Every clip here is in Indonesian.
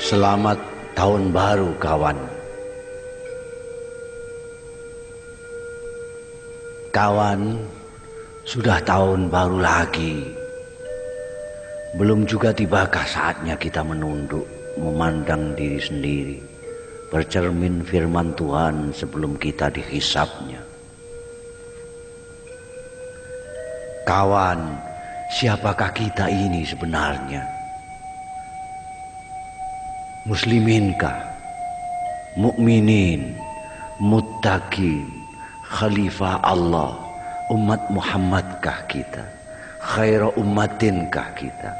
Selamat tahun baru kawan. Kawan, sudah tahun baru lagi. Belum juga tibakah saatnya kita menunduk, memandang diri sendiri, bercermin firman Tuhan sebelum kita dihisapnya. Kawan, siapakah kita ini sebenarnya? Musliminkah, mukminin, muttaqin, khalifah Allah, umat Muhammadkah kita, khairu ummatinkah kita,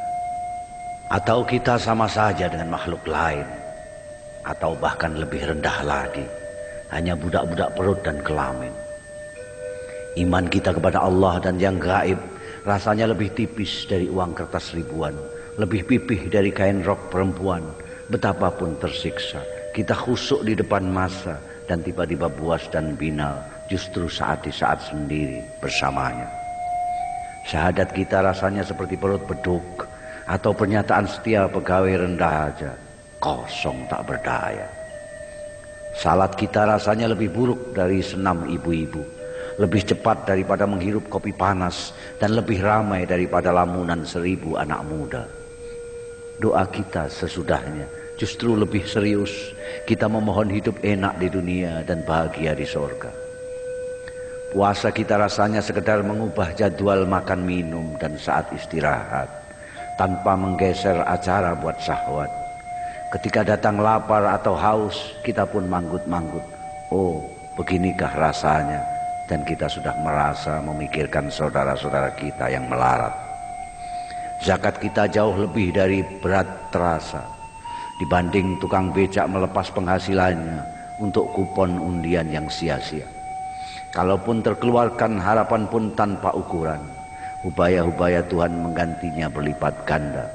atau kita sama saja dengan makhluk lain, atau bahkan lebih rendah lagi, hanya budak-budak perut dan kelamin. Iman kita kepada Allah dan yang gaib rasanya lebih tipis dari uang kertas ribuan, lebih pipih dari kain rok perempuan. Betapapun tersiksa, kita khusyuk di depan masa dan tiba-tiba buas dan binal justru saat di saat sendiri bersamanya. Syahadat kita rasanya seperti perut beduk atau pernyataan setia pegawai rendah aja, kosong tak berdaya. Salat kita rasanya lebih buruk dari senam ibu-ibu, lebih cepat daripada menghirup kopi panas, dan lebih ramai daripada lamunan 1000 anak muda. Doa kita sesudahnya justru lebih serius. Kita memohon hidup enak di dunia dan bahagia di sorga. Puasa kita rasanya sekedar mengubah jadwal makan minum dan saat istirahat, tanpa menggeser acara buat syahwat. Ketika datang lapar atau haus, kita pun manggut-manggut. Oh, beginikah rasanya? Dan kita sudah merasa memikirkan saudara-saudara kita yang melarat. Zakat kita jauh lebih dari berat terasa dibanding tukang becak melepas penghasilannya untuk kupon undian yang sia-sia. Kalaupun terkeluarkan, harapan pun tanpa ukuran. Hubaya-hubaya Tuhan menggantinya berlipat ganda.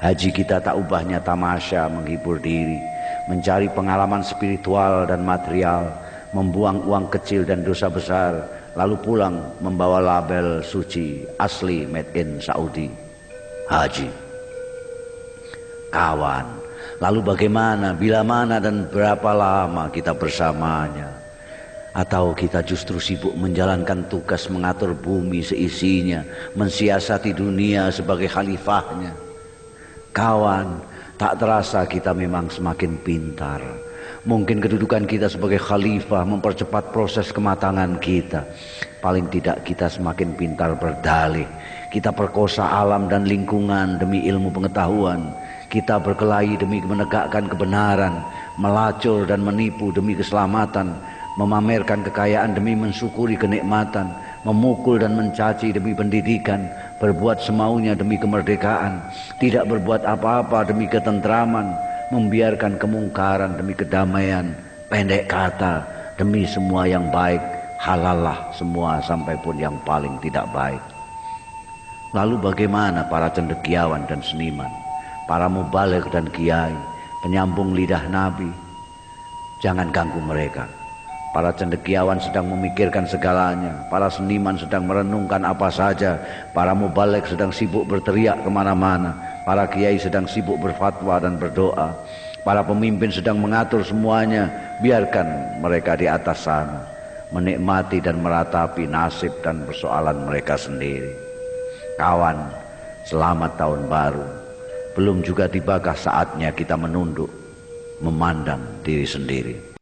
Haji kita tak ubahnya tamasya menghibur diri, mencari pengalaman spiritual dan material, membuang uang kecil dan dosa besar, lalu pulang membawa label suci asli made in Saudi, haji. Kawan, lalu bagaimana, bila mana dan berapa lama kita bersamanya? Atau kita justru sibuk menjalankan tugas mengatur bumi seisinya, mensiasati dunia sebagai khalifahnya? Kawan, tak terasa kita memang semakin pintar. Mungkin kedudukan kita sebagai khalifah mempercepat proses kematangan kita. Paling tidak kita semakin pintar berdalih. Kita perkosa alam dan lingkungan demi ilmu pengetahuan. Kita berkelahi demi menegakkan kebenaran, melacur dan menipu demi keselamatan, memamerkan kekayaan demi mensyukuri kenikmatan, memukul dan mencaci demi pendidikan, berbuat semaunya demi kemerdekaan, tidak berbuat apa-apa demi ketentraman, membiarkan kemungkaran demi kedamaian. Pendek kata, demi semua yang baik, halallah semua sampai pun yang paling tidak baik. Lalu bagaimana para cendekiawan dan seniman, para mubaligh dan kiai, penyambung lidah Nabi? Jangan ganggu mereka. Para cendekiawan sedang memikirkan segalanya, para seniman sedang merenungkan apa saja, para mubaligh sedang sibuk berteriak kemana-mana, para kiai sedang sibuk berfatwa dan berdoa, para pemimpin sedang mengatur semuanya. Biarkan mereka di atas sana menikmati dan meratapi nasib dan persoalan mereka sendiri. Kawan, selamat tahun baru. Belum juga tibakah saatnya kita menunduk, memandang diri sendiri.